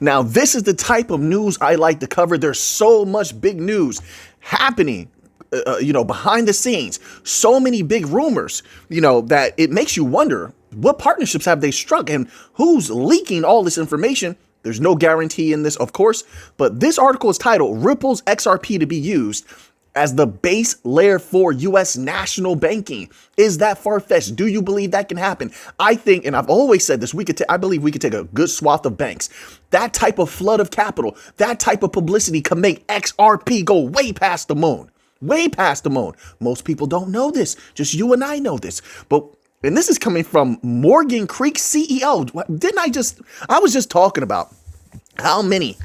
Now, this is the type of news I like to cover. There's so much big news happening, behind the scenes. So many big rumors, that it makes you wonder what partnerships have they struck and who's leaking all this information. There's no guarantee in this, of course, but this article is titled Ripple's XRP to be used as the base layer for U.S. national banking. Is that far-fetched? Do you believe that can happen? I think, and I've always said this, I believe we could take a good swath of banks. That type of flood of capital, that type of publicity can make XRP go way past the moon. Way past the moon. Most people don't know this. Just you and I know this. And this is coming from Morgan Creek CEO. I was just talking about how many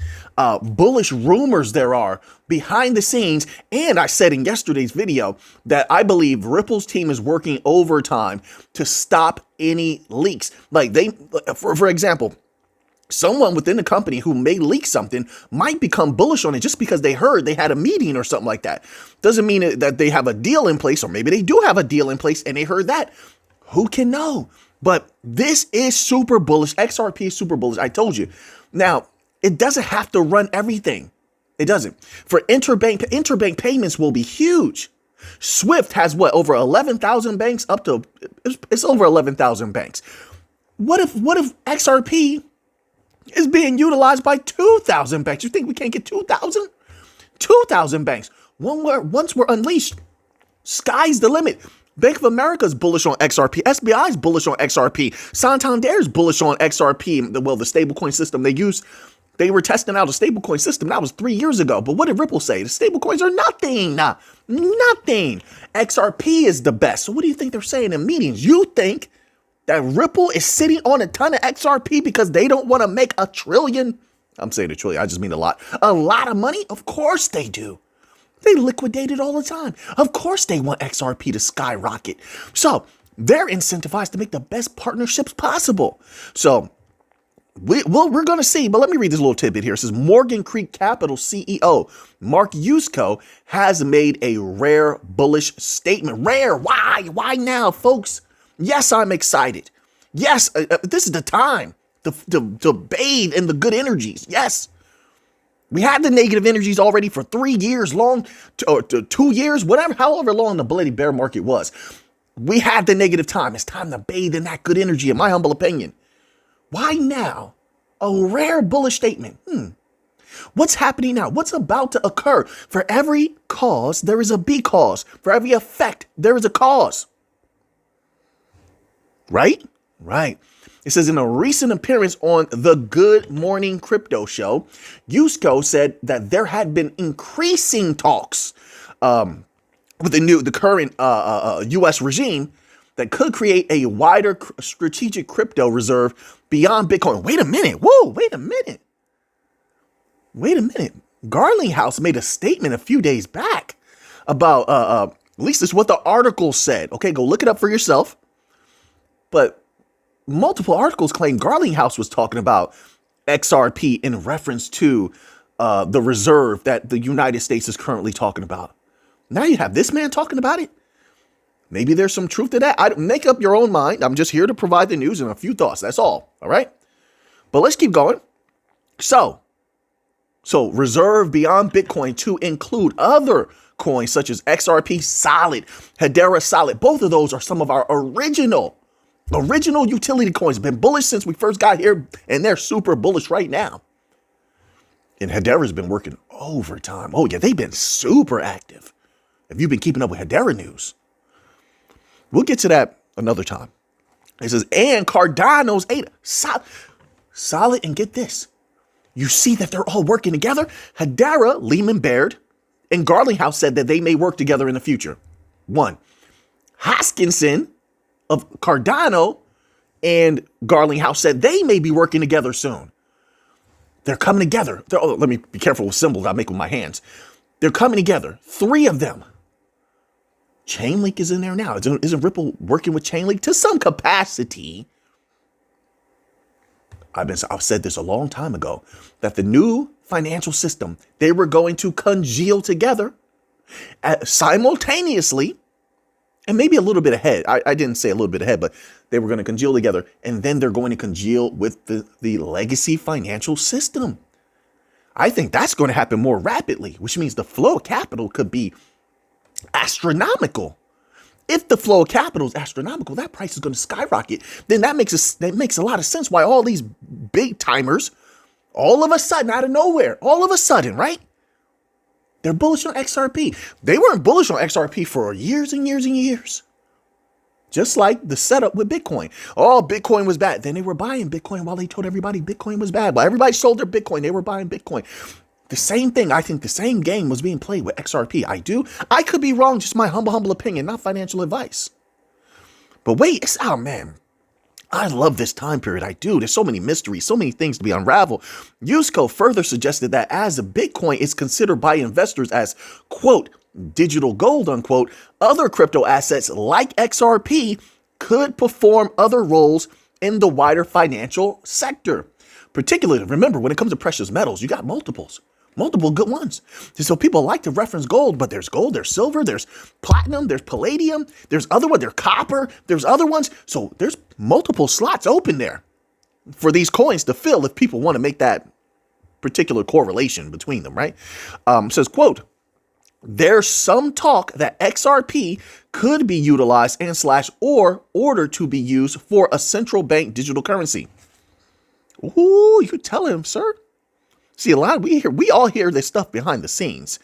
bullish rumors there are behind the scenes. And I said in yesterday's video that I believe Ripple's team is working overtime to stop any leaks. Like for example, someone within the company who may leak something might become bullish on it just because they heard they had a meeting or something like that. Doesn't mean that they have a deal in place, or maybe they do have a deal in place and they heard that. Who can know? But this is super bullish. XRP is super bullish. I told you. Now, it doesn't have to run everything. It doesn't. For interbank payments will be huge. Swift has over 11,000 banks, it's over 11,000 banks. What if XRP is being utilized by 2,000 banks? You think we can't get 2,000? 2,000 banks. Once we're unleashed, sky's the limit. Bank of America is bullish on XRP. SBI is bullish on XRP. Santander is bullish on XRP. The stablecoin system they use. They were testing out a stablecoin system. That was 3 years ago. But what did Ripple say? The stablecoins are nothing. Nothing. XRP is the best. So what do you think they're saying in meetings? You think that Ripple is sitting on a ton of XRP because they don't want to make $1 trillion? I'm saying $1 trillion. I just mean a lot. A lot of money? Of course they do. They liquidate it all the time. Of course they want XRP to skyrocket. So they're incentivized to make the best partnerships possible. So we're going to see, but let me read this little tidbit here. It says Morgan Creek Capital CEO Mark Yusko has made a rare bullish statement. Rare. Why? Why now, folks? Yes, I'm excited. Yes, this is the time to bathe in the good energies. Yes. We had the negative energies already for 3 years long, or 2 years, however long the bloody bear market was. We had the negative time. It's time to bathe in that good energy, in my humble opinion. Why now? A rare bullish statement. What's happening now? What's about to occur? For every cause, there is a B cause. For every effect, there is a cause. Right? Right. It says in a recent appearance on the Good Morning Crypto Show, Yusko said that there had been increasing talks with the current U.S. regime that could create a wider strategic crypto reserve beyond Bitcoin. Wait a minute. Whoa, wait a minute. Wait a minute. Garlinghouse made a statement a few days back about, at least this is what the article said. Okay, go look it up for yourself. But multiple articles claim Garlinghouse was talking about XRP in reference to the reserve that the United States is currently talking about. Now you have this man talking about it. Maybe there's some truth to that. Make up your own mind. I'm just here to provide the news and a few thoughts. That's all. All right. But let's keep going. So reserve beyond Bitcoin to include other coins such as XRP Solid, Hedera Solid. Both of those are some of our original utility coins. Been bullish since we first got here, and they're super bullish right now. And Hedera's been working overtime. Oh yeah, they've been super active. Have you been keeping up with Hedera news? We'll get to that another time. It says, and Cardano's solid, and get this. You see that they're all working together? Hedera, Lehman Baird, and Garlinghouse said that they may work together in the future. One, Hoskinson of Cardano and Garlinghouse said they may be working together soon. They're coming together. Let me be careful with symbols I make with my hands. They're coming together. 3 of them. Chainlink is in there now. Isn't Ripple working with Chainlink to some capacity? I've said this a long time ago, that the new financial system, they were going to congeal together simultaneously and maybe a little bit ahead. I didn't say a little bit ahead, but they were going to congeal together, and then they're going to congeal with the legacy financial system. I think that's going to happen more rapidly, which means the flow of capital could be astronomical. If the flow of capital is astronomical, that price is going to skyrocket. Then that makes a lot of sense why all these big timers, all of a sudden, out of nowhere, all of a sudden, right? They're bullish on XRP. They weren't bullish on XRP for years and years and years. Just like the setup with Bitcoin. Oh, Bitcoin was bad. Then they were buying Bitcoin while they told everybody Bitcoin was bad. While everybody sold their Bitcoin, they were buying Bitcoin. The same thing. I think the same game was being played with XRP. I could be wrong. Just my humble opinion, not financial advice. But wait, oh man. I love this time period. I do. There's so many mysteries, so many things to be unraveled. Yusko further suggested that as a Bitcoin is considered by investors as, quote, digital gold, unquote, other crypto assets like XRP could perform other roles in the wider financial sector. Particularly, remember, when it comes to precious metals, you got multiple good ones. So people like to reference gold, but there's gold, there's silver, there's platinum, there's palladium, there's other ones, there's copper, there's other ones. So there's multiple slots open there for these coins to fill if people want to make that particular correlation between them, right? Says, quote, there's some talk that XRP could be utilized and or ordered to be used for a central bank digital currency. Ooh, you tell him, sir. See, we all hear this stuff behind the scenes.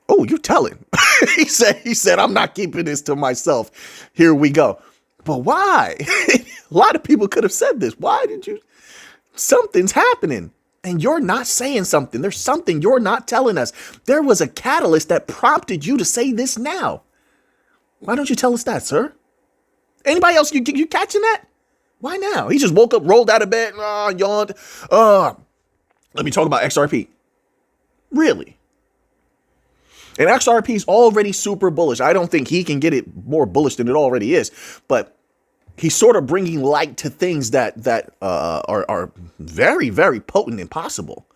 Oh, you tell him. he said, I'm not keeping this to myself. Here we go. But why? A lot of people could have said this. Why did you? Something's happening. And you're not saying something. There's something you're not telling us. There was a catalyst that prompted you to say this now. Why don't you tell us that, sir? Anybody else, you catching that? Why now? He just woke up, rolled out of bed, yawned. Let me talk about XRP. Really? And XRP is already super bullish. I don't think he can get it more bullish than it already is. But he's sort of bringing light to things that are very, very potent and possible.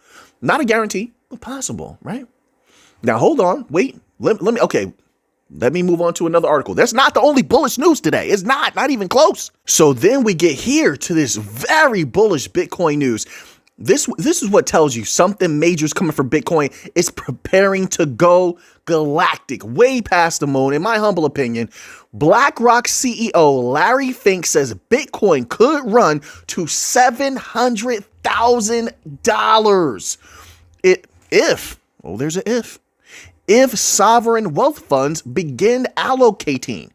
Not a guarantee, but possible, right? Now, hold on. Wait. Let me move on to another article. That's not the only bullish news today. It's not even close. So then we get here to this very bullish Bitcoin news. This is what tells you something major is coming for Bitcoin. It's preparing to go galactic, way past the moon. In my humble opinion, BlackRock CEO Larry Fink says Bitcoin could run to $700,000 if sovereign wealth funds begin allocating.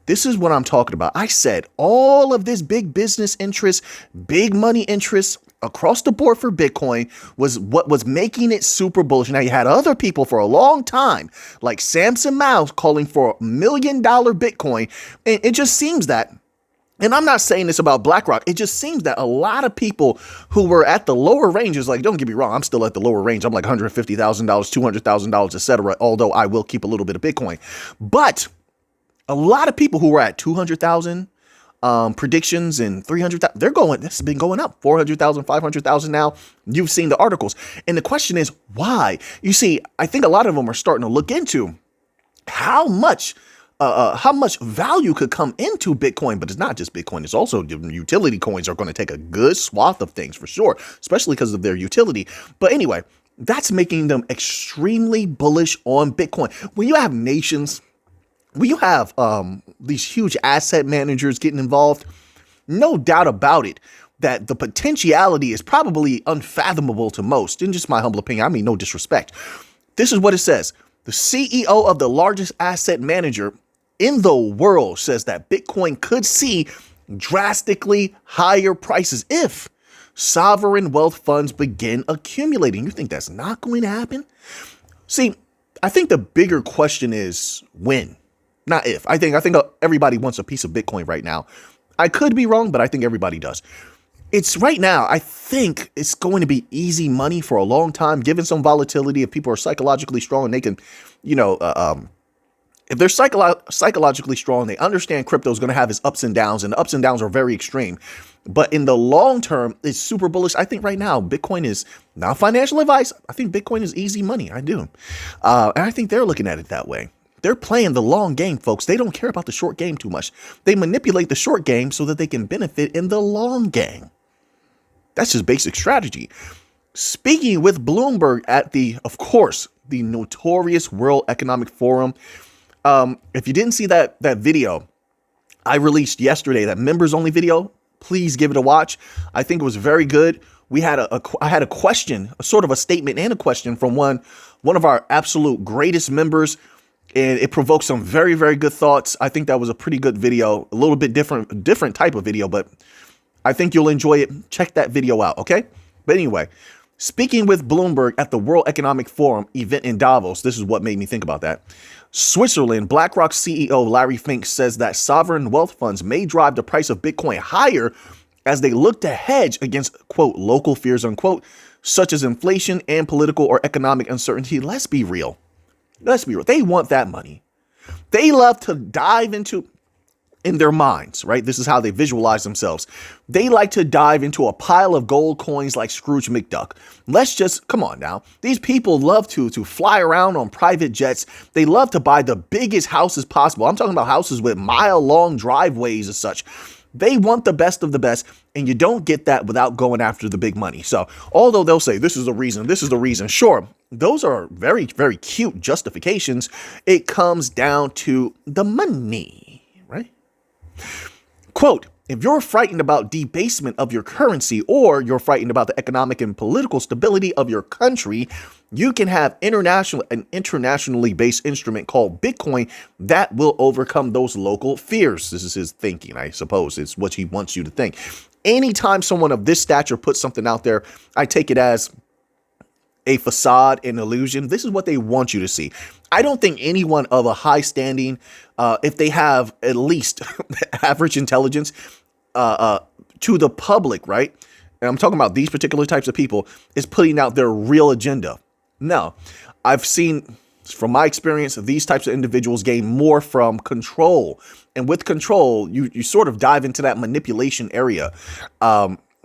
This is what I'm talking about. I said all of this big business interest, big money interest across the board for Bitcoin was what was making it super bullish. Now, you had other people for a long time, like Samson Mouse, calling for $1 million Bitcoin. And it just seems that, and I'm not saying this about BlackRock, it just seems that a lot of people who were at the lower ranges, like, don't get me wrong, I'm still at the lower range. I'm like $150,000, $200,000, etc. Although I will keep a little bit of Bitcoin. But a lot of people who were at 200,000 predictions and 300,000, this has been going up 400,000, 500,000 now. You've seen the articles. And the question is why? You see, I think a lot of them are starting to look into how much value could come into Bitcoin, but it's not just Bitcoin. It's also utility coins are going to take a good swath of things for sure, especially because of their utility. But anyway, that's making them extremely bullish on Bitcoin. When you have nations, when you have these huge asset managers getting involved, no doubt about it that the potentiality is probably unfathomable to most. In just my humble opinion, I mean, no disrespect. This is what it says. The CEO of the largest asset manager in the world says that Bitcoin could see drastically higher prices if sovereign wealth funds begin accumulating. You think that's not going to happen? See, I think the bigger question is when. Not if. I think everybody wants a piece of Bitcoin right now. I could be wrong, but I think everybody does. It's right now. I think it's going to be easy money for a long time, given some volatility. If people are psychologically strong and they can, if they're psychologically strong, they understand crypto is going to have its ups and downs, and the ups and downs are very extreme. But in the long term, it's super bullish. I think right now, Bitcoin is not financial advice. I think Bitcoin is easy money. I do. And I think they're looking at it that way. They're playing the long game, folks. They don't care about the short game too much. They manipulate the short game so that they can benefit in the long game. That's just basic strategy. Speaking with Bloomberg at of course, the notorious World Economic Forum. If you didn't see that video I released yesterday, that members only video, please give it a watch. I think it was very good. I had a question, a sort of a statement and a question from one of our absolute greatest members, and it provoked some very, very good thoughts. I think that was a pretty good video, a little bit different type of video, but I think you'll enjoy it. Check that video out, okay? But anyway, speaking with Bloomberg at the World Economic Forum event in Davos, this is what made me think about that. Switzerland, BlackRock CEO Larry Fink says that sovereign wealth funds may drive the price of Bitcoin higher as they look to hedge against, quote, local fears, unquote, such as inflation and political or economic uncertainty. Let's be real. They want that money. They love to dive into, in their minds, right? This is how they visualize themselves. They like to dive into a pile of gold coins like Scrooge McDuck. Come on now. These people love to fly around on private jets. They love to buy the biggest houses possible. I'm talking about houses with mile-long driveways and such. They want the best of the best, and you don't get that without going after the big money. So although they'll say this is the reason, sure, those are very, very cute justifications. It comes down to the money, right? Quote, if you're frightened about debasement of your currency or you're frightened about the economic and political stability of your country, you can have an internationally based instrument called Bitcoin that will overcome those local fears. This is his thinking, I suppose. It's what he wants you to think. Anytime someone of this stature puts something out there, I take it as a facade, an illusion. This is what they want you to see. I don't think anyone of a high standing, if they have at least average intelligence to the public, right? And I'm talking about these particular types of people, is putting out their real agenda. No, I've seen from my experience, these types of individuals gain more from control. And with control, you sort of dive into that manipulation area.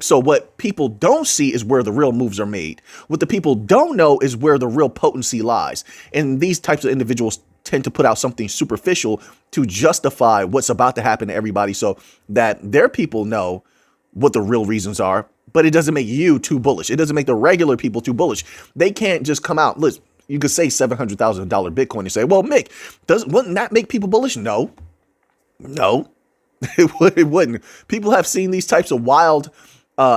So what people don't see is where the real moves are made. What the people don't know is where the real potency lies. And these types of individuals tend to put out something superficial to justify what's about to happen to everybody so that their people know what the real reasons are. But it doesn't make you too bullish. It doesn't make the regular people too bullish. They can't just come out. Listen, you could say $700,000 Bitcoin and say, well, Mick, wouldn't that make people bullish? No, it wouldn't. People have seen these types of wild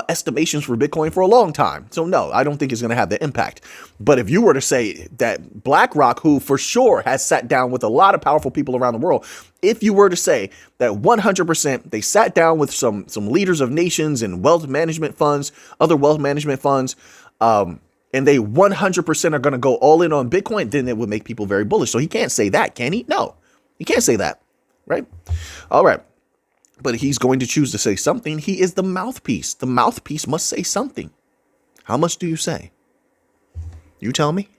estimations for Bitcoin for a long time. So no, I don't think it's going to have the impact. But if you were to say that BlackRock, who for sure has sat down with a lot of powerful people around the world, if you were to say that 100% they sat down with some leaders of nations and wealth management funds, other wealth management funds, and they 100% are going to go all in on Bitcoin, then it would make people very bullish. So he can't say that, can he? No, he can't say that, right? All right. But he's going to choose to say something. He is the mouthpiece. The mouthpiece must say something. How much do you say? You tell me.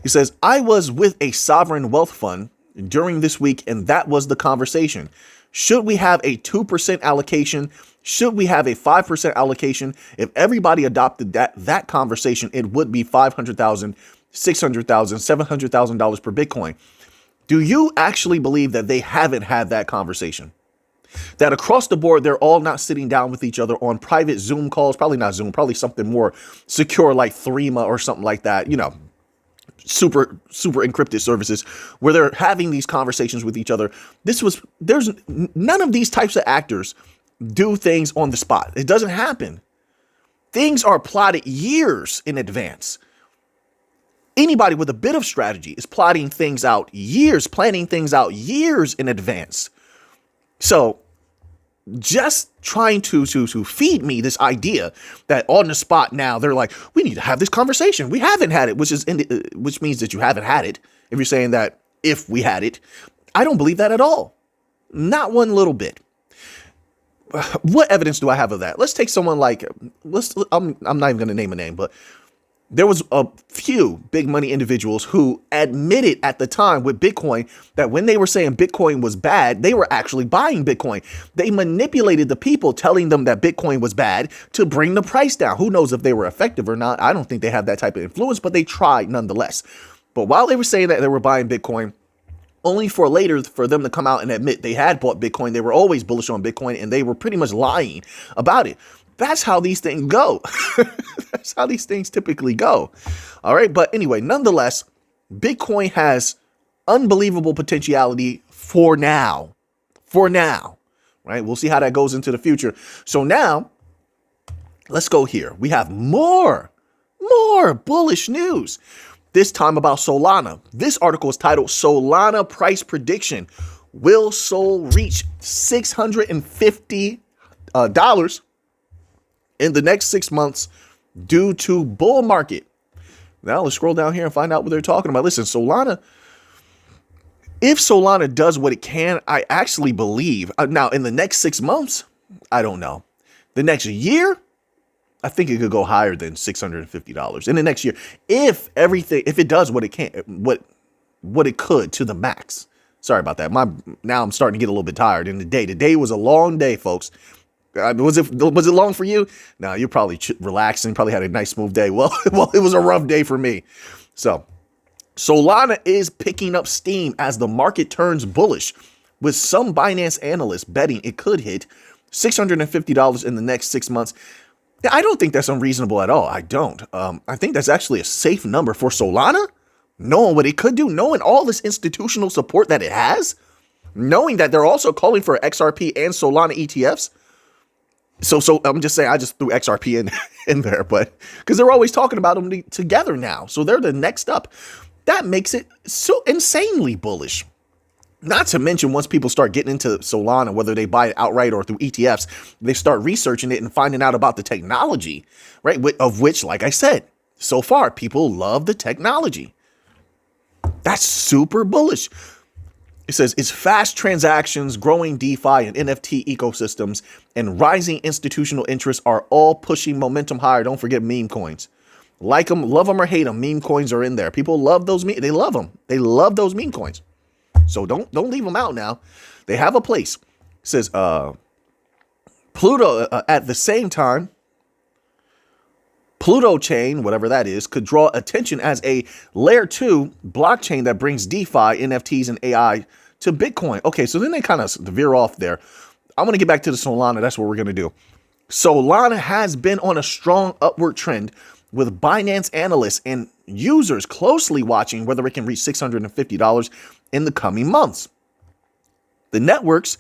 He says, I was with a sovereign wealth fund during this week, and that was the conversation. Should we have a 2% allocation? Should we have a 5% allocation? If everybody adopted that conversation, it would be $500,000, $600,000, $700,000 per Bitcoin. Do you actually believe that they haven't had that conversation? That across the board, they're all not sitting down with each other on private Zoom calls, probably not Zoom, probably something more secure like Threema or something like that, super encrypted services where they're having these conversations with each other. There's none of these types of actors do things on the spot. It doesn't happen. Things are plotted years in advance. Anybody with a bit of strategy is planning things out years in advance. So just trying to feed me this idea that on the spot now they're like, we need to have this conversation. We haven't had it, which means that you haven't had it. If you're saying that if we had it, I don't believe that at all. Not one little bit. What evidence do I have of that? Let's take someone like, I'm not even going to name a name, but there was a few big money individuals who admitted at the time with Bitcoin that when they were saying Bitcoin was bad, they were actually buying Bitcoin. They manipulated the people telling them that Bitcoin was bad to bring the price down. Who knows if they were effective or not? I don't think they have that type of influence, but they tried nonetheless. But while they were saying that they were buying Bitcoin, only for later for them to come out and admit they had bought Bitcoin. They were always bullish on Bitcoin, and they were pretty much lying about it. That's how these things go. That's how these things typically go. All right. But anyway, nonetheless, Bitcoin has unbelievable potentiality for now. For now. Right. We'll see how that goes into the future. So now let's go here. We have more bullish news. This time about Solana. This article is titled Solana Price Prediction. Will Sol reach $650 in the next 6 months due to bull market? Now let's scroll down here and find out what they're talking about. Listen, Solana, if Solana does what it can, I actually believe, now in the next 6 months, I don't know. The next year, I think it could go higher than $650 in the next year. If it does what it can, what it could to the max. Sorry about that. Now I'm starting to get a little bit tired in the day. Today was a long day, folks. Was it long for you? No, you're probably relaxing, probably had a nice smooth day. Well, it was a rough day for me. So Solana is picking up steam as the market turns bullish, with some Binance analysts betting it could hit $650 in the next 6 months. I don't think that's unreasonable at all. I don't. I think that's actually a safe number for Solana, knowing what it could do, knowing all this institutional support that it has, knowing that they're also calling for XRP and Solana ETFs. So I'm just saying, I just threw XRP in there, but because they're always talking about them together now. So they're the next up. That makes it so insanely bullish. Not to mention, once people start getting into Solana, whether they buy it outright or through ETFs, they start researching it and finding out about the technology, right? Of which, like I said, so far, people love the technology. That's super bullish. It says it's fast transactions, growing DeFi and NFT ecosystems, and rising institutional interests are all pushing momentum higher. Don't forget meme coins. Like them, love them or hate them, meme coins are in there. People love those. They love them. They love those meme coins. So don't leave them out now. They have a place. It says Pluto at the same time. Pluto chain, whatever that is, could draw attention as a layer 2 blockchain that brings DeFi, NFTs, and AI to Bitcoin. Okay, so then they kind of veer off there. I'm going to get back to the Solana. That's what we're going to do. Solana has been on a strong upward trend, with Binance analysts and users closely watching whether it can reach $650 in the coming months. The network's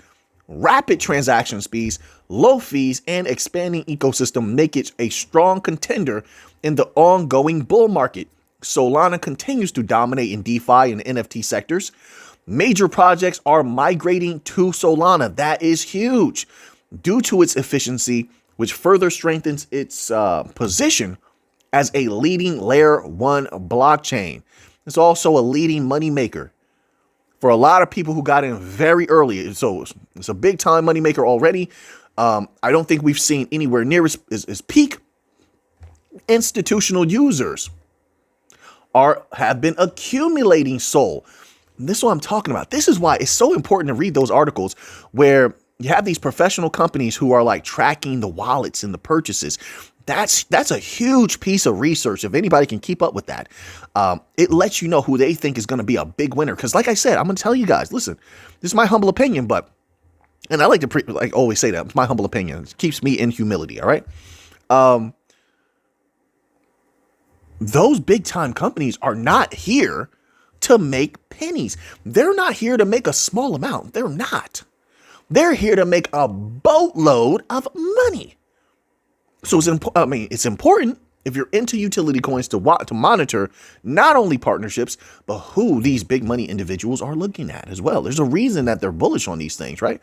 rapid transaction speeds, low fees, and expanding ecosystem make it a strong contender in the ongoing bull market. Solana continues to dominate in DeFi and NFT sectors. Major projects are migrating to Solana. That is huge due to its efficiency, which further strengthens its position as a leading layer 1 blockchain. It's also a leading moneymaker for a lot of people who got in very early. So it's a big time moneymaker already. I don't think we've seen anywhere near its peak. Institutional users have been accumulating SOL. This is what I'm talking about. This is why it's so important to read those articles where you have these professional companies who are like tracking the wallets and the purchases. That's a huge piece of research. If anybody can keep up with that, it lets you know who they think is going to be a big winner. Because like I said, I'm going to tell you guys, listen, this is my humble opinion, and I like to always say that, it's my humble opinion. It keeps me in humility, all right? Those big time companies are not here to make pennies. They're not here to make a small amount. They're not. They're here to make a boatload of money. So it's important if you're into utility coins to monitor not only partnerships, but who these big money individuals are looking at as well. There's a reason that they're bullish on these things, right?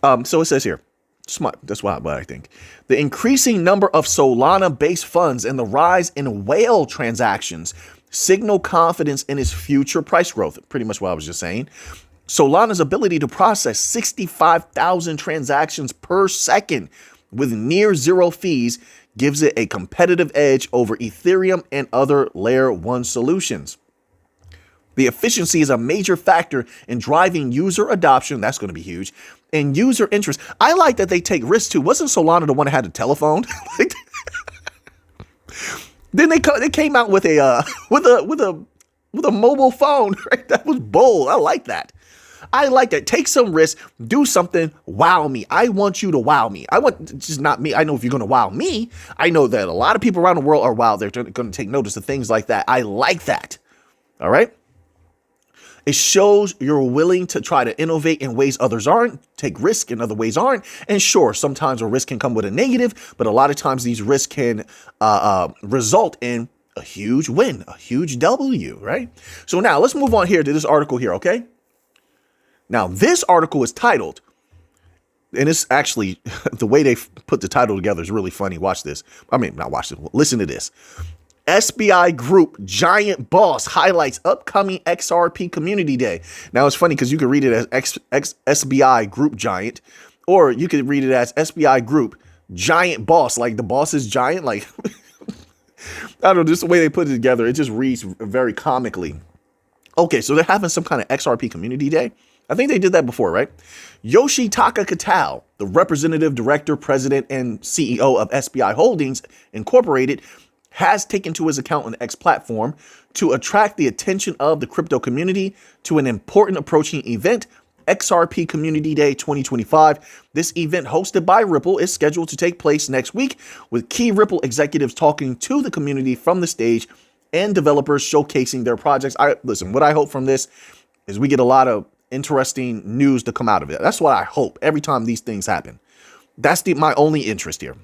So it says here, smart. That's what I think. The increasing number of Solana-based funds and the rise in whale transactions signal confidence in its future price growth. Pretty much what I was just saying. Solana's ability to process 65,000 transactions per second with near zero fees gives it a competitive edge over Ethereum and other layer 1 solutions. The efficiency is a major factor in driving user adoption. That's going to be huge. And user interest. I like that they take risks too. Wasn't Solana the one that had a telephone? Then they came out with a with a mobile phone, right? That was bold. I like that. I like that. Take some risk, do something, wow me. I want you to wow me. I want just not me. I know if you're going to wow me, I know that a lot of people around the world are wow. They're going to take notice of things like that. I like that. All right. It shows you're willing to try to innovate in ways others aren't, take risk in other ways aren't. And sure, sometimes a risk can come with a negative, but a lot of times these risks can result in a huge win, a huge W, right? So now let's move on here to this article here, okay? Now, this article is titled, and it's actually, the way they put the title together is really funny. Watch this. I mean, not watch this. Listen to this. SBI Group Giant Boss highlights upcoming XRP Community Day. Now, it's funny because you can read it as SBI Group Giant, or you could read it as SBI Group Giant Boss, like the boss is giant. Like, I don't know, just the way they put it together, it just reads very comically. Okay, so they're having some kind of XRP Community Day. I think they did that before, right? Yoshitaka Katal, the representative director, president, and CEO of SBI Holdings Incorporated, has taken to his account on the X platform to attract the attention of the crypto community to an important approaching event, XRP Community Day 2025. This event, hosted by Ripple, is scheduled to take place next week, with key Ripple executives talking to the community from the stage and developers showcasing their projects. Listen, what I hope from this is we get a lot of interesting news to come out of it. That's what I hope every time these things happen. That's my only interest here.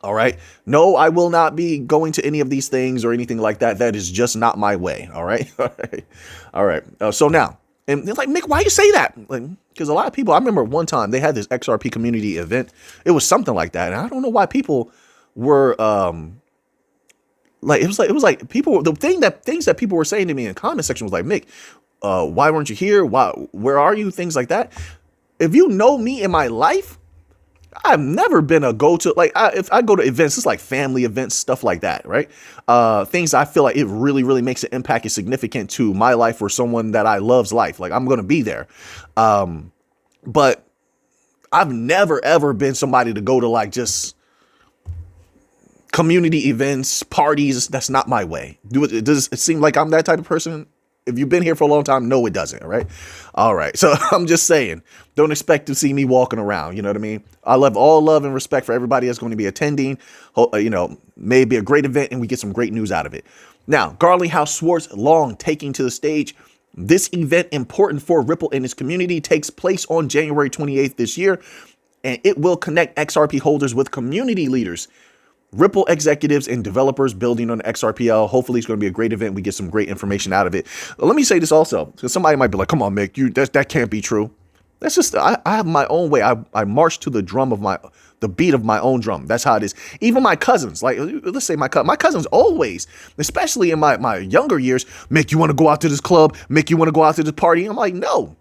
All right. No, I will not be going to any of these things or anything like that. That is just not my way. All right. All right. So now, and they're like, Mick, why you say that? Like, because a lot of people, I remember one time they had this XRP community event. It was something like that. And I don't know why people were, like, it was like people, things that people were saying to me in the comment section was like, Mick, why weren't you here? Where are you? Things like that. If you know me in my life, I've never been a go-to, like, if I go to events, it's like family events, stuff like that, right? Things I feel like it really, really makes an impact is significant to my life or someone that I love's life. Like, I'm going to be there. But I've never, ever been somebody to go to like just community events, parties. That's not my way. Does it seem like I'm that type of person? If you've been here for a long time, no, it doesn't. Right. All right. So I'm just saying, don't expect to see me walking around. You know what I mean? I love all love and respect for everybody that's going to be attending. You know, maybe a great event and we get some great news out of it. Now, Garlinghouse Swartz Long taking to the stage. This event, important for Ripple and its community, takes place on January 28th this year, and it will connect XRP holders with community leaders, Ripple executives, and developers building on XRPL. Hopefully it's going to be a great event. We get some great information out of it. Let me say this also, because somebody might be like, come on, Mick, that can't be true. That's just, I have my own way. I march to the the beat of my own drum. That's how it is. Even my cousins, like, let's say my cousins always, especially in my younger years, Mick, you want to go out to this club? Mick, you want to go out to this party? I'm like, no.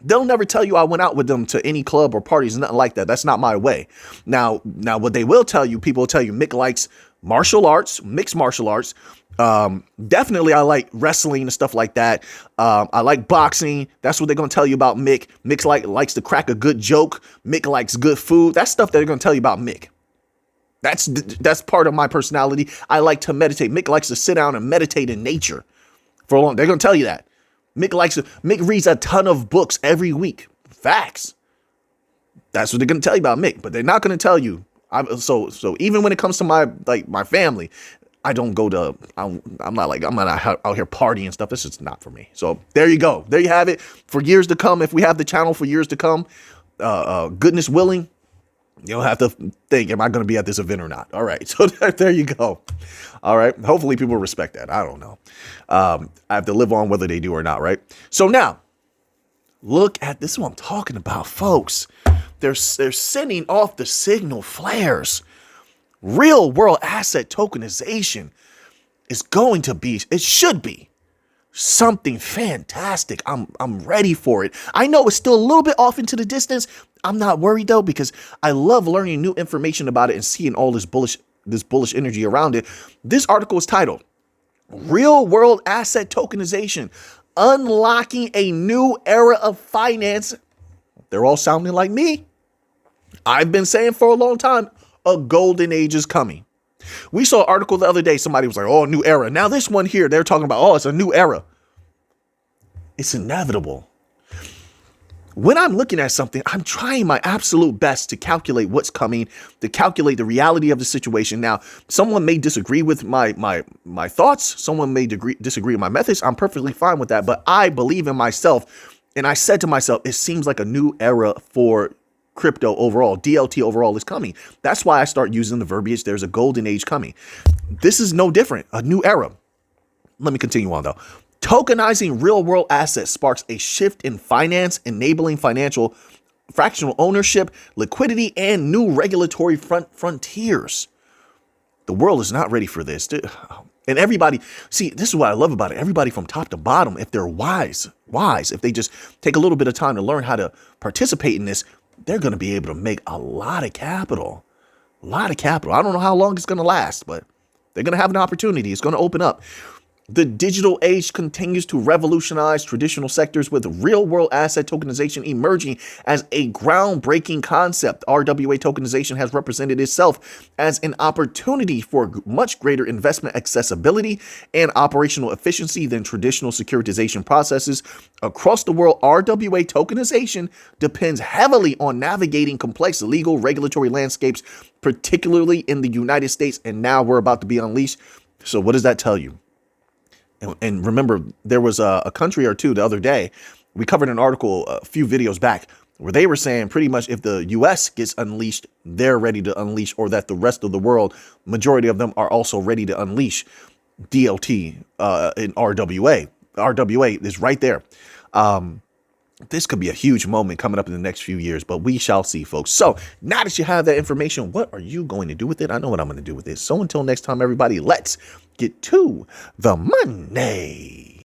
They'll never tell you I went out with them to any club or parties, nothing like that. That's not my way. Now what they will tell you, people will tell you, Mick likes martial arts, mixed martial arts. Definitely I like wrestling and stuff like that. I like boxing. That's what they're going to tell you about Mick. Mick likes to crack a good joke. Mick likes good food. That's stuff they're going to tell you about Mick. That's part of my personality. I like to meditate. Mick likes to sit down and meditate in nature for a long. They're going to tell you that. Mick reads a ton of books every week. Facts. That's what they're going to tell you about Mick, but they're not going to tell you. So even when it comes to my family, I don't go to, I'm not out here partying and stuff. This is not for me. So there you go. There you have it. For years to come, if we have the channel for years to come, goodness willing, you'll have to think, am I going to be at this event or not? All right. So there you go. All right. Hopefully people respect that. I don't know. I have to live on whether they do or not. Right. So now look at this. Is what I'm talking about, folks. They're sending off the signal flares. Real world asset tokenization is going to be, it should be something fantastic. I'm ready for it. I know it's still a little bit off into the distance. I'm not worried though, because I love learning new information about it and seeing all this bullish energy around it. This article is titled Real World Asset Tokenization, Unlocking a New Era of Finance. They're all sounding like me. I've been saying for a long time, a golden age is coming. We saw an article the other day. Somebody was like, oh, new era. Now this one here, they're talking about, oh, it's a new era. It's inevitable. When I'm looking at something, I'm trying my absolute best to calculate what's coming, to calculate the reality of the situation. Now, someone may disagree with my thoughts. Someone may disagree with my methods. I'm perfectly fine with that. But I believe in myself. And I said to myself, it seems like a new era for crypto overall. DLT overall is coming. That's why I start using the verbiage. There's a golden age coming. This is no different. A new era. Let me continue on, though. Tokenizing real-world assets sparks a shift in finance, enabling financial fractional ownership, liquidity, and new regulatory frontiers. The world is not ready for this. And everybody, see, this is what I love about it. Everybody from top to bottom, if they're wise, if they just take a little bit of time to learn how to participate in this, they're going to be able to make a lot of capital. A lot of capital. I don't know how long it's going to last, but they're going to have an opportunity. It's going to open up. The digital age continues to revolutionize traditional sectors, with real-world asset tokenization emerging as a groundbreaking concept. RWA tokenization has represented itself as an opportunity for much greater investment accessibility and operational efficiency than traditional securitization processes. Across the world, RWA tokenization depends heavily on navigating complex legal regulatory landscapes, particularly in the United States, and now we're about to be unleashed. So what does that tell you? And remember, there was a country or two the other day. We covered an article a few videos back where they were saying pretty much if the U.S. gets unleashed, they're ready to unleash, or that the rest of the world, majority of them are also ready to unleash DLT in RWA. RWA is right there. This could be a huge moment coming up in the next few years, but we shall see, folks. So now that you have that information, what are you going to do with it? I know what I'm going to do with it. So until next time, everybody, let's get to the money.